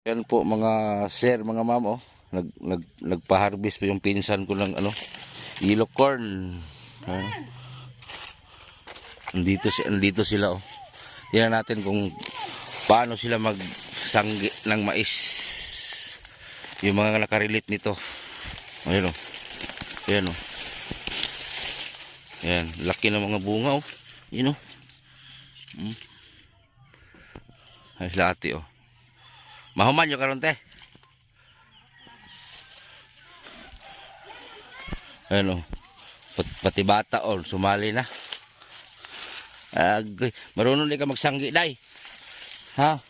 Yan po mga sir, mga ma'am, oh. Nagpa-harvest po yung pinsan ko ng yellow corn. Andito sila, oh. Tingnan natin kung paano sila magsanggi ng mais. Yung mga nakarelate nito. Ayun, oh. Ayan, oh. Ayan, laki ng mga bunga, oh. Yun, oh. Ay, sila ate, oh. Mahuman yung karon te. Ano? Pati bata oh, sumali na. Marunong din ka magsanggi, day. Ha?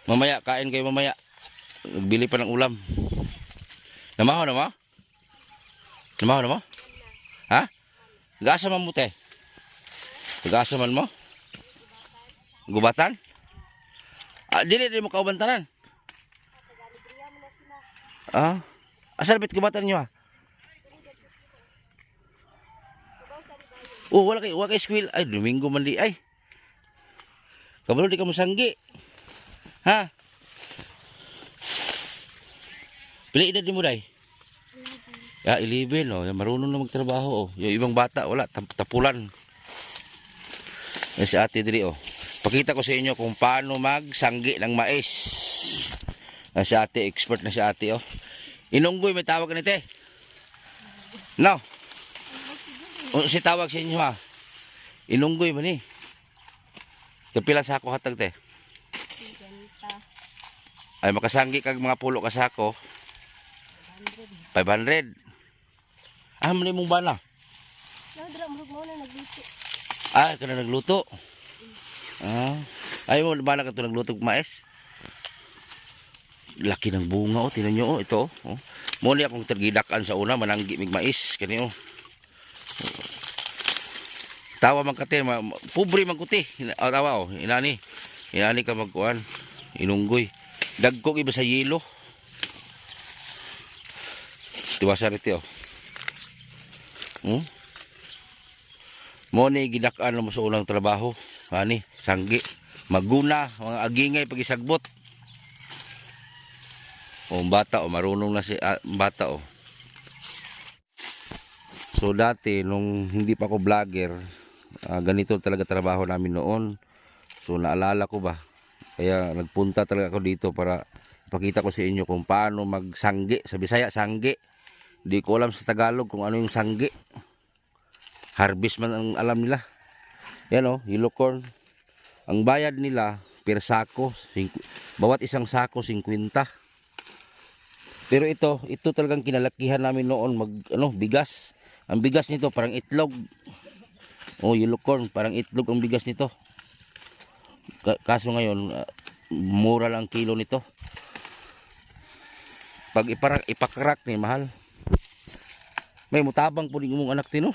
Mamaya, kain kayo mamaya. Bili pa ng ulam. Namaho na mo? Namaho na mo? Ha? Gasa man mo te? Gasa man mo? Gubatan? Dili mo kaubantanan. Asal bit gubatan nyo ha? Oh, wala kay squil. Ay, Domingo man di ay. Kabalo di ka mo sanggi. Ha? Pili edad mo day? 11 oh, marunong na magtrabaho oh. Yung ibang bata wala tapulan. Si ate diri oh. Pakita ko sa inyo kung paano magsanggi ng mais. Si ate, expert na si ate oh. Inunggoy may tawag nito eh. No. Si tawag sa inyo ha. Inunggoy man eh. Kapila sa ako hatag te. Ay makasanggi kag mga pulo ka sako. 500. Mali mong bana. Kana nagluto. Ay mo bana ka to nagluto og mais. Laki ng bunga oh, tinan nyo oh, ito oh. Mo ni akong tergidakan sa una mananggi mig mais kani oh. Tawa man kate, pobre man kuti. Tawa oh, inani ka magkuan, inunggoy. Dagkog iba sa yelo. Tiwasa rito oh. Mo ni gidakan mo sa unang trabaho. Ani, sanggi, maguna, mga agingay pagisagbot. Oh, bata oh, marunong na si bata oh. So dati nung hindi pa ako vlogger, ganito talaga trabaho namin noon. So naalala ko ba? Kaya nagpunta talaga ako dito para ipakita ko sa inyo kung paano magsanggi. Sa Bisaya sanggi. Hindi ko alam sa Tagalog kung ano yung sanggi. Harvest man ang alam nila. Yan oh, yellow corn. Ang bayad nila per sako, bawat isang sako 50. Pero ito talagang kinalakihan namin noon bigas. Ang bigas nito parang itlog. Oh, yellow corn, parang itlog ang bigas nito. Kaso ngayon, mura lang kilo nito. Pag ipakrak ni mahal. May mutabang po din mong anak tino.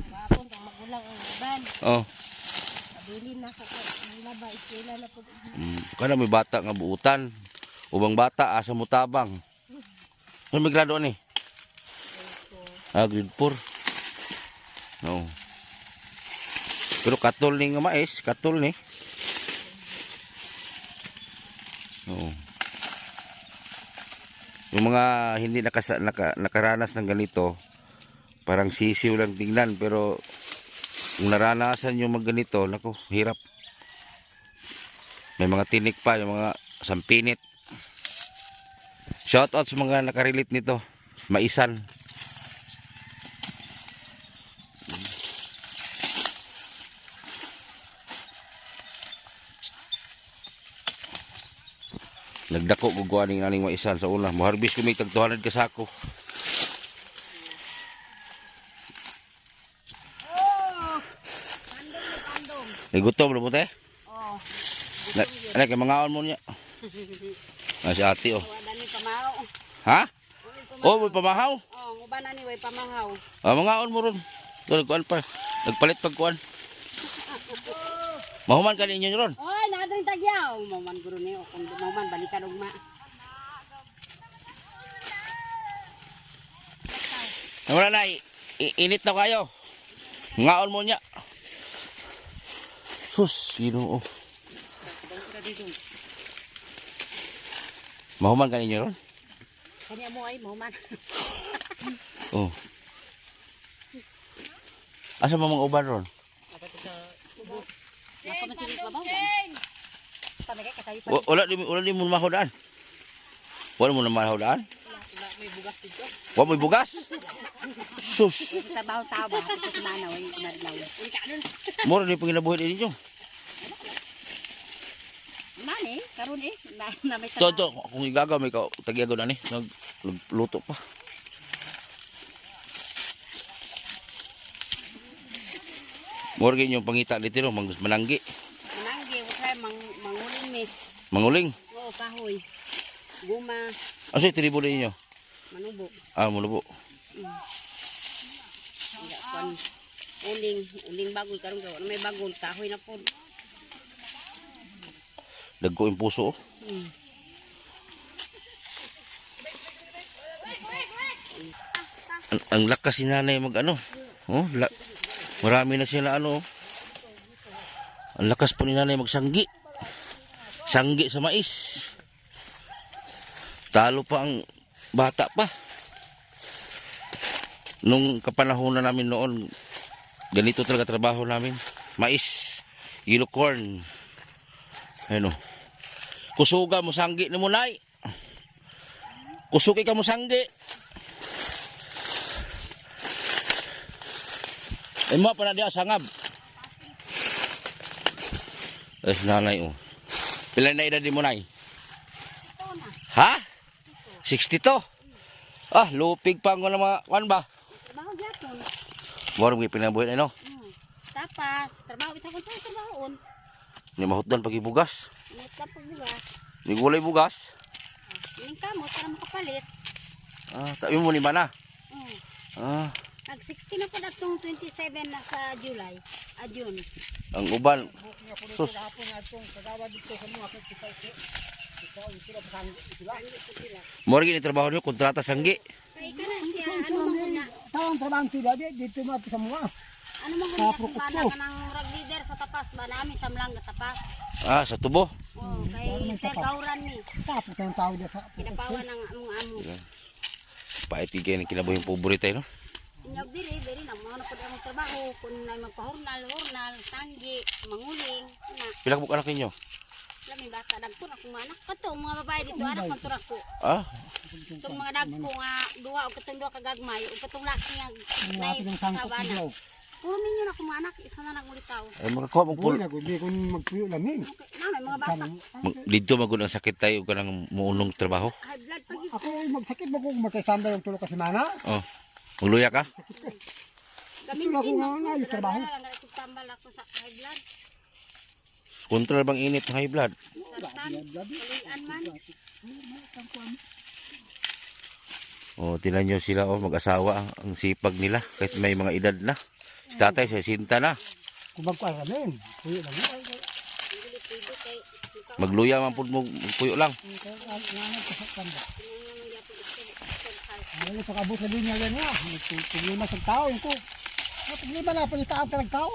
Wapon kang magulang ang iban. Oh. Abilin na ko laba iskela na po. Kana may bata nga buutan. Ubang bata asa mutabang. Ano may grado ni? Grade 4. No. Pero katol ni nga mais, katol ni. No. Yung mga hindi nakaranas ng ganito, parang sisiw lang tingnan, pero kung naranasan yung ganito, nako, hirap. May mga tinik pa, yung mga sampinit. Shoutout sa mga nakarelate nito, maisan. Nagdako guguan ng aning maisan sa una. Moharbis ko may tag 200 ka sako. Nagutom na mo te? Oo. Ano kay mangaon mo niya? Si ate oh. Wala ni pamahaw. Ha? Oh, may pamahaw? Oo, uban na ni way pamahaw. Mangaon mo ron. Kuan pa. Nagpalit pag kuan. Mahuman ka ninyo ron. Oy, nadring tagyaw. Maman guro ni kung maman balikan ugma. Wala na, init na kayo. Ngaon mo niya. Sus, Ginoo. Mahuman ka ninyo ron? Kanya mo ay mahuman. Oh. Asa mo mga uban ron? Ako matilis ba ba? Pamigay ka tayo pa. Wala di mo mahudaan. Wala mo na mahudaan? May bugas dito. Wala mo bugas? Sus. Trabaho tao ba? Ito si Manaw ay madlaw. Uli ka nun. Mura di panginabuhi din ninyo. Mani, karon eh. Na may To, kung igagaw may tagiagaw na ni. Nagluto pa. Mura ganyan yung pangita dito no, mananggi. Mananggi, wala manguling mi. Manguling. Oo, kahoy. Guma, Asa yung tribo din ninyo? manubo. Manubo. Uling bagol karon gawa. May bagol kahoy na po. Dagko yung puso. Ang lakas si nanay mag ano. Oh, marami na siya na ano. Ang lakas po ni nanay magsanggi. Sanggi sa mais. Talo pa ang bata pa. Nung kapanahon na namin noon, ganito talaga trabaho namin. Mais, yellow corn. Ano? Kusuga mo sanggi ni mo nay. Kusuki ka mo sanggi. Mo pa na dia sangab. Nanay oh. Pila na edad mo nay? Ha? 62. Lupig pa ngo na mga kwan ba? Trabaho gyapon. Moro mo pinabuhi no. Tapas, trabaho isa kun sa trabahoon. Ni mahutdan pag ibugas. Nita pag bugas. Ni gulay bugas. Ning kamo para makapalit. Tabi mo ni bana. Nag 60 na pud atong 27 na sa July. June. Ang uban. Sus. Moro gini trabaho niyo kontrata sanggi. Kay kana siya ano man na. Tawang trabaho sila dito mo sa mga. Ano man gud bana kanang rag leader sa tapas ba nami sa Mlanga tapas. Sa tubo. Oh, kay Sir Gauran ni. Tapos ang tao dia sa. Kinapawan ng amo. Paitigay ni kinabuhi yung paborito no. Inyog diri na mga napod ang trabaho kun na magpahurnal, tanggi, manguling, na. Pila ka anak ninyo? Lami bata dagko na kung anak kato mga babae dito anak man turak ko. Itong mga dagko nga duha o katong duha ka gagmay o katong laki nga Lapit ng sangkot sabana. niyo. Puro minyo na kung anak isa na nagulitaw. Ay makakuha mong Pul. Hindi ko magpuyo lamin. Na may mga bata. dito magud ang sakit tayo kanang muunong trabaho. High blood pag Ako ay magsakit ba kung magkasamba yung tulo ka semana? Magluya ka? gamin Ako din nga nga yung trabaho. Tambal ako sa high blood. Kontra bang init ng high blood? Sartan, kaluyan man. Tinan nyo sila mag-asawa ang sipag nila kahit may mga edad na. Si tatay sa sinta na. Kung magkuha lamin. Puyo lamin. Magluya man po mo puyo lang. Ay, pag-abot sa linya yan nga. Problema sa tao yung ko. Problema na, palitaan ka ng tao.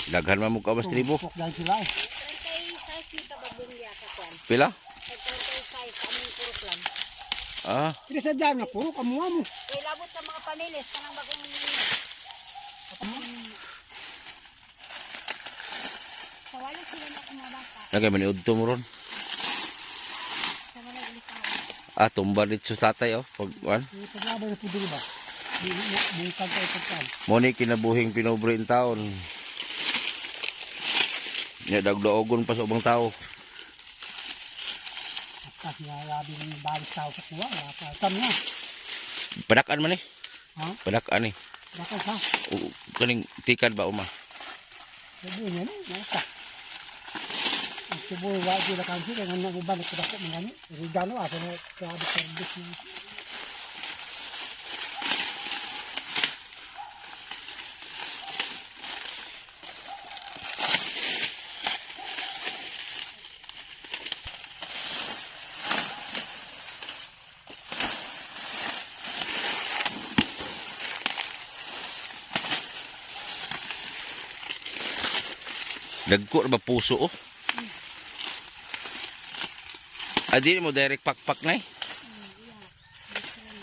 Daghan man mo ka mas tribo. Dahil sila. 35 ni kababungya ka kwan. Pila? 35 aming purok lang. Hindi sa dyan na puro kamuha mo. Kay labot sa mga pamilis kanang bagong sa wala sila na kumabata. Nagay maniudto mo ron. Sa wala ulitaw. Tumba dito sa tatay pag wan. Pag-abay na po dito ba? Bungkag kayo pagkaan. Mo ni kinabuhing pinobre in taon. Nya dagdaogon pa sa ubang tao. Kasi labi ng balis tao sa kuha. Tam nga. Padakan man Padakan ni. Bakit ha? Kaning tikad ba uma? Sabi niya no. Nasa. Ang siboy wadi na kansi. Kaya nga uban at kudako mga ni. Regalo asa na grabe service niya. Dagko ba puso Adi mo direct pakpak na eh.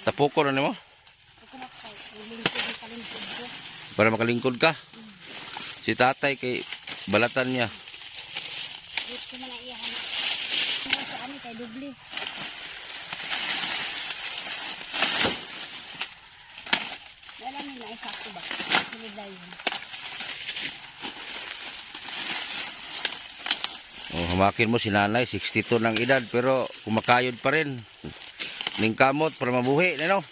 Tapuko na nimo Ako na kay lingkod ng kalingkod ko. para makalingkod ka. Si tatay kay balatan niya. Dito man ang iyahan. Ano sa ano kay dubli. Wala nila isa ko ba? Silid yun. Oh, hamakin mo si nanay, 62 ng edad pero kumakayod pa rin. Ningkamot para mabuhi, ano?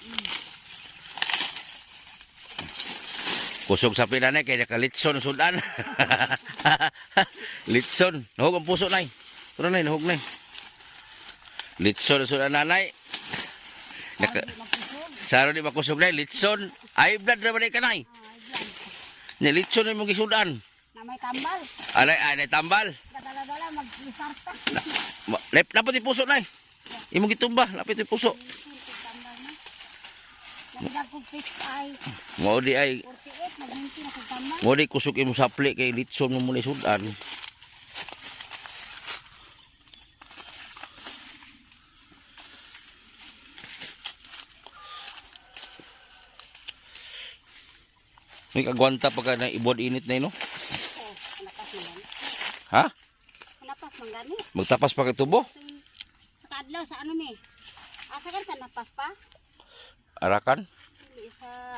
Kusog sa pinanay kaya nakalitson sudan. Litson, nahog ang puso nay. Tara nay, nahog nay. Litson sudan nanay. Naka saro di makusog nay, litson. Ay blood na man kanay. Ni litson mo gisudan. Na may tambal. Alay tambal. Kadala-dala mag-isarta. Lapit yung puso nay. Imong gitumba, lapit yung puso. Nagdag kong fish ay Mo di ay 48, nag-20 na sa tambal. mo di kusog imong sapli kay litson mo muna sudan. May kagwanta pagka na ibod init na no? Oh, kanapas man gani. Ha? Kanapas man gani. Magtapas pa kay tubo? Sa kadlaw sa ano ni? Asa kan kanapas pa? Arakan? Hindi sa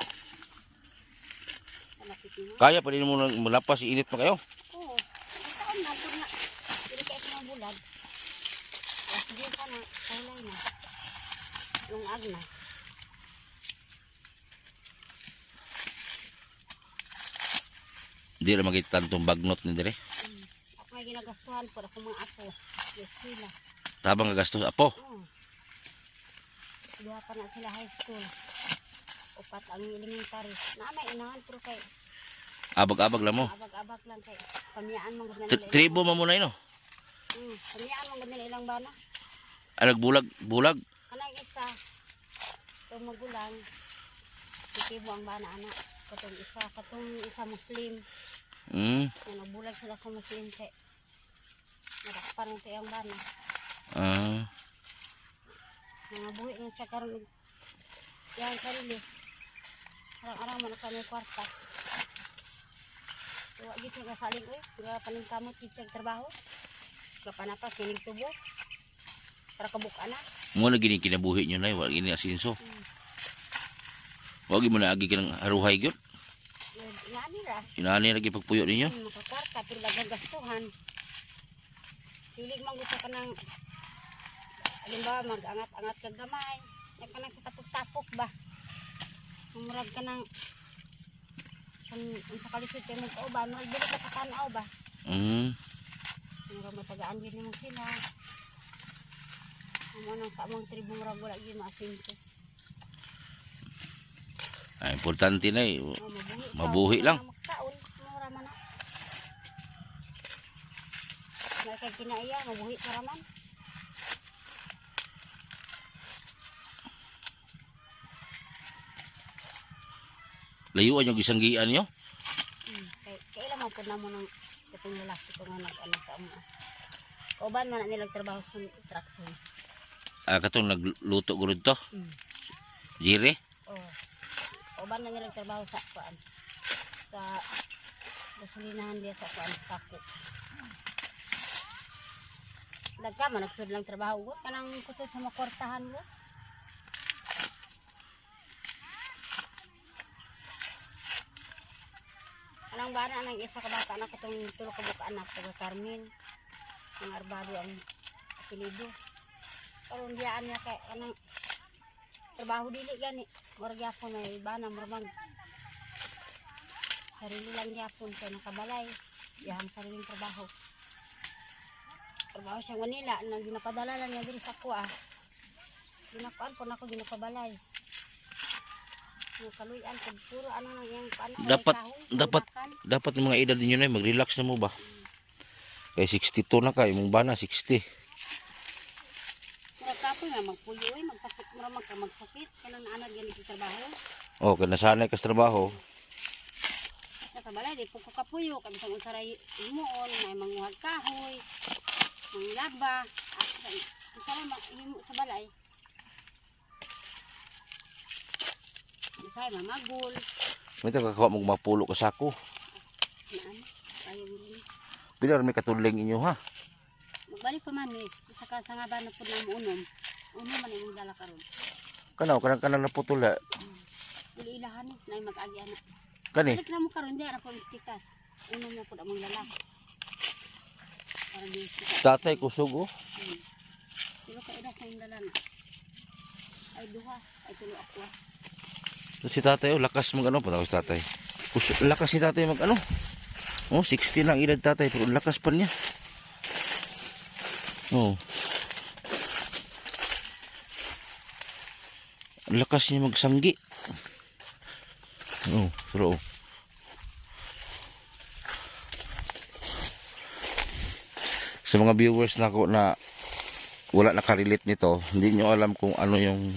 kalapit mo. Kaya pa din mo nang malapas init pa kayo? Oo. Ang taon na ito na. Hindi kayo sa mga bulag. Sige ka na. Kaulay na. Yung agna. Di na magitan tong bagnot ni dire. Ako may ginagastuhan po. Ako mga apo. Yes, sila. Tabang gagastos apo. Oo. Duha pa na sila high school. Upat ang elementary. Na may inahan pero kay Abag-abag lang mo. abag-abag lang kay pamiyaan mong ganda nila. Tribo man mo na no. Pamiyaan mong ganda nila ilang bana. Bulag. Kanang isa. Itong magulang. Titibo ang bana anak. Katong isa Muslim. Mm. Yan nagbulag sila sa Muslim kay natakpan mo ang bana. Mga buhi na siya karon yang sarili. Arang-arang man kami kwarta. Wa gid nga saling oy, nga paningkamot sa trabaho. Kapanapas kining tubo. Para kabuk-an na. Mo na gini kinabuhi nyo na, wala gini asinso. Wag mo na agi ka ng haruhay gyud. Ngani ra. Inani lagi pagpuyo ninyo. Makakwarta pero dagang gastuhan. Pilig man gusto ka ng halimbawa mag-angat-angat kag gamay. Yan ka nang sa tapok-tapok ba. Mumurag ka ng kung sa kalisod kayo mong kauban, murag dili ka katanaw ba. Murag matagaan din mo sila. Nang sa among tribong murag wala yun maasinto. Ay, importante na eh. Mabuhi lang. Magkaon, mura man na. May kay kinaiya, mabuhi para man. Layuan yung isang gian nyo. Kailan mo po na mo ng itong lalaki ko nga nag-anak ka mo. Kauban man na nilang trabaho sa construction. Katong nagluto gurud to. Jire. Oo. Kauban na nilang trabaho sa kuan. Sa gasolinahan diya sa kuan Kako. Nagkama nagsud lang trabaho ko kanang kusod sa makwartahan mo. Anang bana nang isa ka bata anak katong tulo ka buka anak taga Carmen. Ang Arbado ang apelido. Karon diyaan niya kay anang trabaho dili gani. Murag gyapon may bana murag sarili lang gyapon kay nakabalay. Yang sariling trabaho. Trabaho siya Manila nang ginapadala lang niya diri sa kuha. Ginakuan po nako ginapabalay. Yung kaluyan ko puro ano nang yang ano Dapat ng mga edad ninyo na mag-relax na mo ba? Kay 62 na ka, imong bana 60. Mura ka po nga magpuyo magsakit mura magsakit kanang anak yan sa trabaho. Oh, kay nasanay ka sa trabaho. Sa balay di po ko kapuyo kami sa unsaray imuon may manguhag kahoy, manglaba, at Isama mahimo sa balay. Isama mamagol. May kakuha mong mapulo ka sako. Naan. Ayaw mo rin. Pila may katuling inyo ha. Magbalik pa man eh. Isa ka sa nga ba na po na unom. Unom man yung dala karon. Kanaw kanang na putula. Dili ilahan eh. Na mag-agi anak. Kani. Balik na mo karon di ara po tikas. Unom na po among lala. Para di tikas. Tatay kusog oh. Pero ka ida sa yung dala na. Ay duha. Ay tulo ako ah. Si tatay oh lakas mag ano pa si tatay. Lakas si tatay mag ano. Oh 60 lang edad tatay pero lakas pa niya. Oh. Lakas niya magsanggi. Oh, pero oh. Sa mga viewers na ko na wala nakarelate nito, hindi nyo alam kung ano yung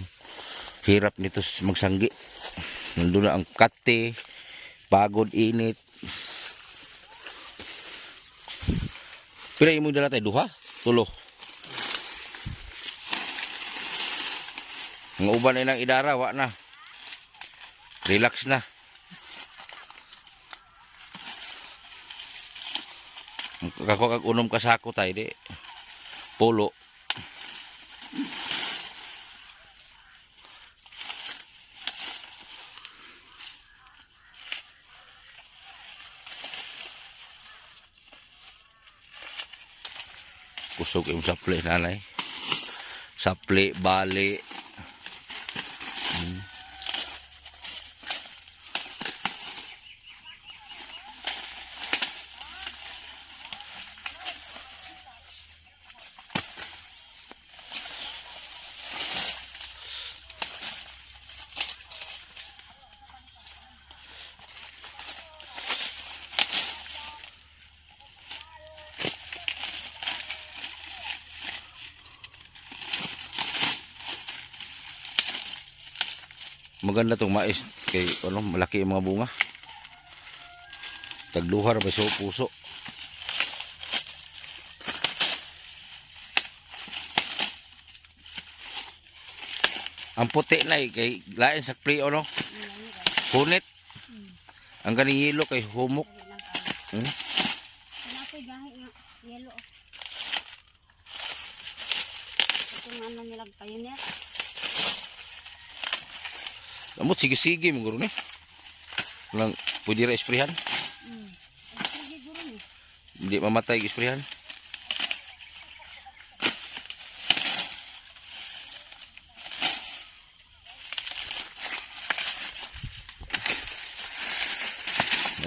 hirap nito magsanggi. Nandun na ang kate, pagod, init. Pila imong dala tayo, duha? Tulo. Ang uban na ilang idara, wa na. Relax na. Kako kag unom ka sako tayo, di. Polo. Kusog yung saple nanay. Saple, bali. Maganda tong mais kay ano malaki yung mga bunga. Tagluhar ba so puso. Ang puti na kay lain sa pre ano. Hunit. Ang ganing yelo kay humok. Napoy gahi nga yelo. Ito nga ano nilang pioneer. Amot sige-sige mo guro ni. Lang pwede ra isprehan. Sige guro ni. Hindi mamatay isprehan.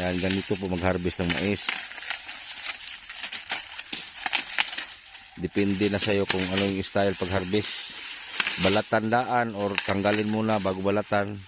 Yan, ganito po mag-harvest ng mais. Depende na sa'yo kung ano yung style pag-harvest. Balatan daan or tanggalin muna bago balatan.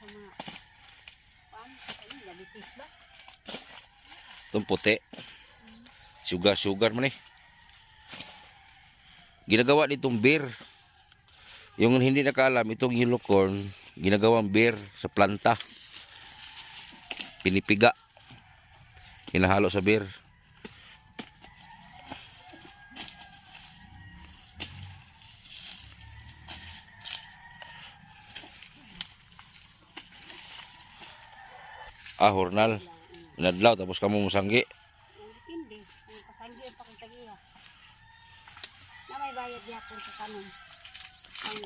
Sa mga ano diabetes ba? Itong puti. Sugar man eh. Ginagawa nitong beer. Yung hindi nakaalam, itong yellow corn, ginagawang beer sa planta. Pinipiga. Hinahalo sa beer. Hornal. Inadlaw tapos kamu musanggi. Depende. Ang kasanggi ang pakitagiya. Na may bayad yapon sa kanon. Ang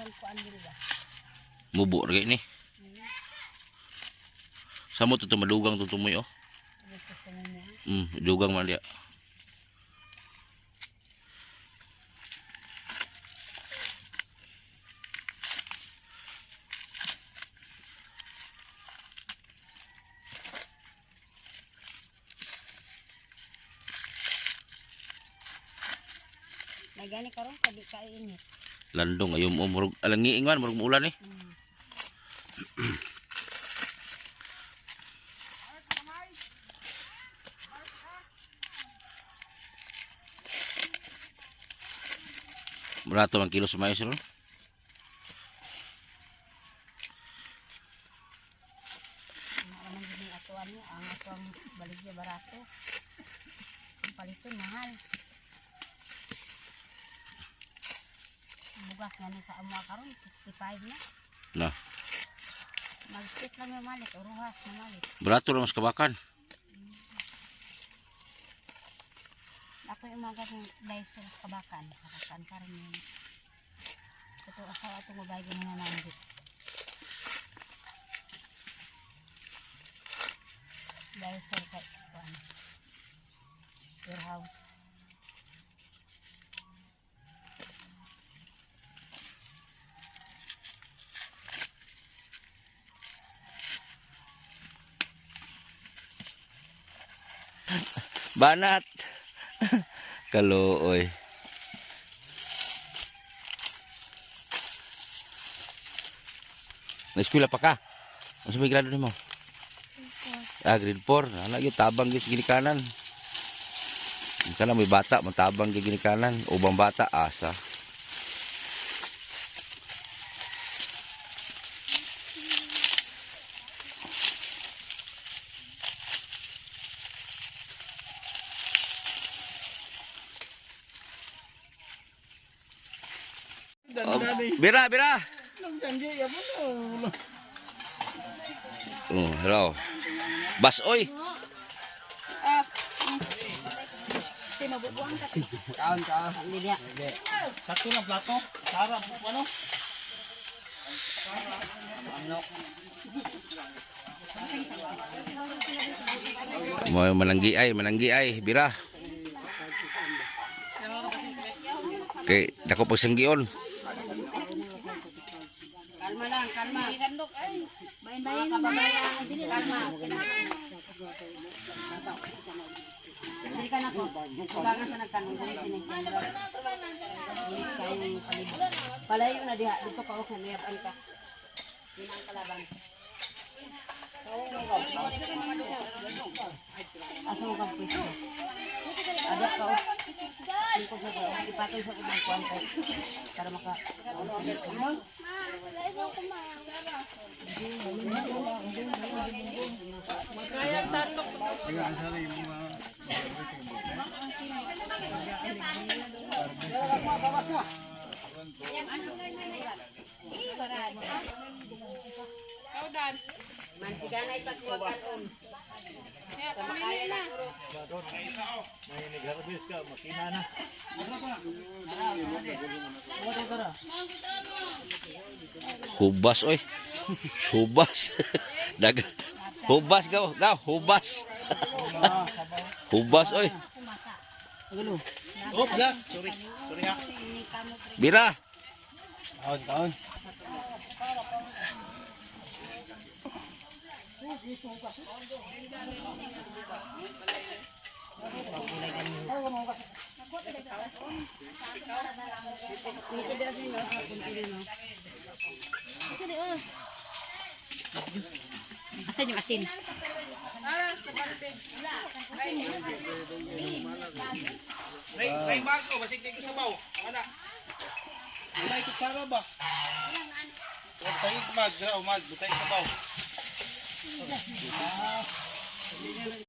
isang kuan diri ba. Mubo ra ni. Samo to madugang to tumoy oh. Gusto ko na niya. Dugang man dia. Nagani karon sa di kainit. Landong ayum murug alangiing man murug muulan eh. Barato ang kilo sa mais ron. Ang gini atuan niya, ang atuang baligya barato. Ang paliton mahal. Bugas nga ni sa amo karon 65 na. Na. Magsit lang yung malit, uruhas na malit. Barato lang mas kabakan. Ako yung mga ganyan dahil sa kabakan. Kabakan ka rin yun. Ito asawa itong mabay ganyan na nandit. Dahil sa warehouse. Banat. Kaluoy. Na-eskwela pa ka? Ano may grado mo? Grade 4. Ano yung tabang yung ginikanan? Kana may bata, matabang yung ginikanan. Ubang bata, asa. Bira, bira. Oh, hello. Bas oy. Tinububuan ka. Kaan ka. Lidia. Sakto na plato. Sarap ano? Mo mananggi ay, bira. Okay, dako pag sanggion. Kalma lang, kalma. Sandok ay. Bayan-bayan ka babayan. Dili kalma. Dili ka na ko. Ugangan sa nagtanong dili tinigyan. Dili kayo ng palibot. Palayo na diha dito ka okay mayab ka. Dinang kalaban. Asa mo kang pwesto? Ada ka o. Tingkod na ka. Ipatoy sa kumang kwanta. Para maka... Magkayang sandok. Dan mantika na ipagkuwagan on. Kaya pamili na. Hubas oy. Hubas. Dag. Hubas gaw, hubas. Hubas oy. Oh, ya. Sorry. Sorry ha. Bira. Taon. Asa yung asin? Ray bago, masig-sig sa baw. Ana. May kutsara ba? Butay mag, butay sa baw.